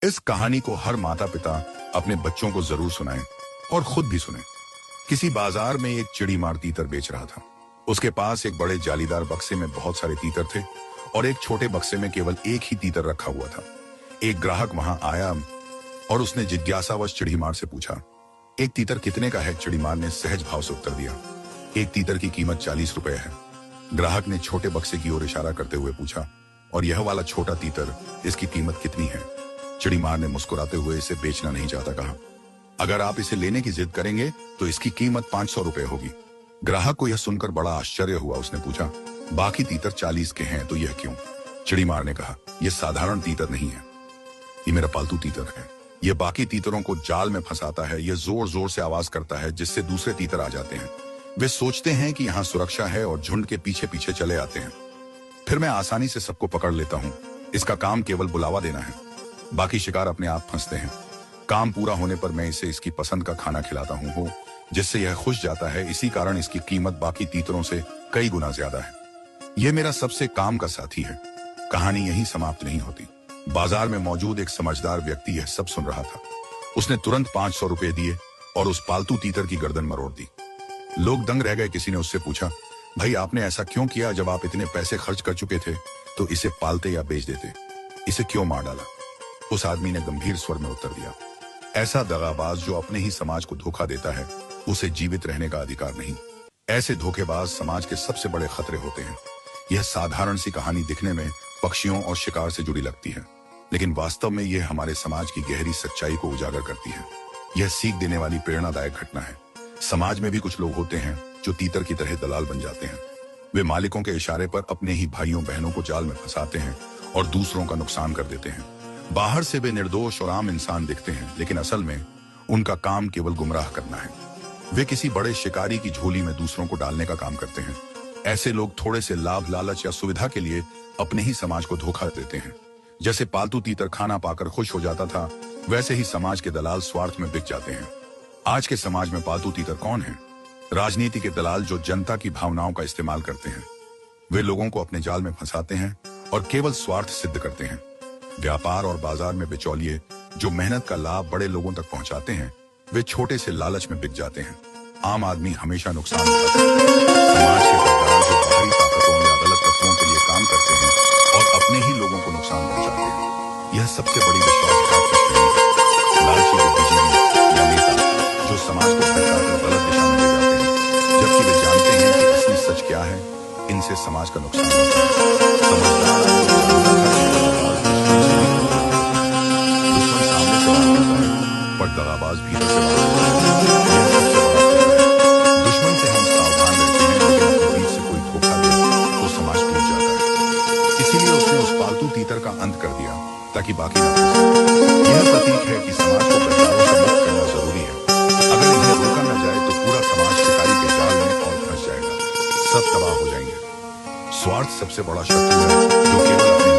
इस कहानी को हर माता पिता अपने बच्चों को जरूर सुनाएं और खुद भी सुने। किसी बाजार में एक चिड़ीमार तीतर बेच रहा था। उसके पास एक बड़े जालीदार बक्से में बहुत सारे तीतर थे और एक छोटे बक्से में केवल एक ही तीतर रखा हुआ था। एक ग्राहक वहां आया और उसने जिज्ञासावश चिड़ीमार से पूछा, एक तीतर कितने का है? चिड़ीमार ने सहज भाव से उत्तर दिया, एक तीतर की कीमत 40 रुपए है। ग्राहक ने छोटे बक्से की ओर इशारा करते हुए पूछा, और यह वाला छोटा तीतर, इसकी कीमत कितनी है? चिड़ीमार ने मुस्कुराते हुए इसे बेचना नहीं चाहता कहा, अगर आप इसे लेने की जिद करेंगे तो इसकी कीमत 500 रुपए होगी। ग्राहक को यह सुनकर बड़ा आश्चर्य हुआ। उसने पूछा, बाकी तीतर 40 के हैं तो यह क्यों? चिड़ीमार ने कहा, यह साधारण तीतर नहीं है, ये मेरा पालतू तीतर है। यह बाकी तीतरों को जाल में फंसाता है। यह जोर जोर से आवाज करता है जिससे दूसरे तीतर आ जाते हैं। वे सोचते हैं कि यहाँ सुरक्षा है और झुंड के पीछे पीछे चले आते हैं। फिर मैं आसानी से सबको पकड़ लेता हूँ। इसका काम केवल बुलावा देना है, बाकी शिकार अपने आप फंसते हैं। काम पूरा होने पर मैं इसे इसकी पसंद का खाना खिलाता हूँ जिससे यह खुश जाता है। इसी कारण इसकी कीमत बाकी तीतरों से कई गुना ज्यादा है। यह मेरा सबसे काम का साथी है। कहानी यहीं समाप्त नहीं होती। बाजार में मौजूद एक समझदार व्यक्ति यह सब सुन रहा था। उसने तुरंत 500 रुपए दिए और उस पालतू तीतर की गर्दन मरोड़ दी। लोग दंग रह गए। किसी ने उससे पूछा, भाई आपने ऐसा क्यों किया? जब आप इतने पैसे खर्च कर चुके थे तो इसे पालते या बेच देते, इसे क्यों मार डाला? उस आदमी ने गंभीर स्वर में उत्तर दिया, ऐसा दगाबाज जो अपने ही समाज को धोखा देता है, उसे जीवित रहने का अधिकार नहीं। ऐसे धोखेबाज समाज के सबसे बड़े खतरे होते हैं। यह साधारण सी कहानी दिखने में पक्षियों और शिकार से जुड़ी लगती है, लेकिन वास्तव में यह हमारे समाज की गहरी सच्चाई को उजागर करती है। यह सीख देने वाली प्रेरणादायक घटना है। समाज में भी कुछ लोग होते हैं जो तीतर की तरह दलाल बन जाते हैं। वे मालिकों के इशारे पर अपने ही भाइयों बहनों को जाल में फंसाते हैं और दूसरों का नुकसान कर देते हैं। बाहर से वे निर्दोष और आम इंसान दिखते हैं, लेकिन असल में उनका काम केवल गुमराह करना है। वे किसी बड़े शिकारी की झोली में दूसरों को डालने का काम करते हैं। ऐसे लोग थोड़े से लाभ, लालच या सुविधा के लिए अपने ही समाज को धोखा देते हैं। जैसे पालतू तीतर खाना पाकर खुश हो जाता था, वैसे ही समाज के दलाल स्वार्थ में बिक जाते हैं। आज के समाज में पालतू तीतर कौन है? राजनीति के दलाल जो जनता की भावनाओं का इस्तेमाल करते हैं। वे लोगों को अपने जाल में फंसाते हैं और केवल स्वार्थ सिद्ध करते हैं। व्यापार और बाजार में बिचौलिए जो मेहनत का लाभ बड़े लोगों तक पहुंचाते हैं, वे छोटे से लालच में बिक जाते हैं। आम आदमी हमेशा नुकसान उठाता है। समाज के सरदार जो बाहरी ताकतों या गलत तत्वों के लिए काम करते हैं और अपने ही लोगों को नुकसान पहुंचाते हैं, यह सबसे बड़ी विश्वासघात श्रेणी है। लालची बुद्धिजीवी या नेता जो समाज को भटकाकर गलत दिशा में ले जाते हैं, जबकि वे जानते हैं कि असली सच क्या है। इनसे समाज का नुकसान होता है। समझदार दुश्मन सामने से बात करता है, पर दगाबाज भीतर से बात करता है। यह सबसे बड़ा खतरा है। दुश्मन से हम सावधान रहते हैं, लेकिन अपने बीच से कोई धोखा दे तो समाज टूट जाता है। इसीलिए उसने उस पालतू तीतर का अंत कर दिया ताकि बाकी न फंसे। यह प्रतीक है कि समाज को बदलाव से मुक्त करना जरूरी है। अगर इन्हें रोका न जाए तो पूरा समाज शिकारी के जाल में और फंस जाएगा। सब तबाह हो जाएंगे। स्वार्थ सबसे बड़ा शत्रु है जो केवल अपने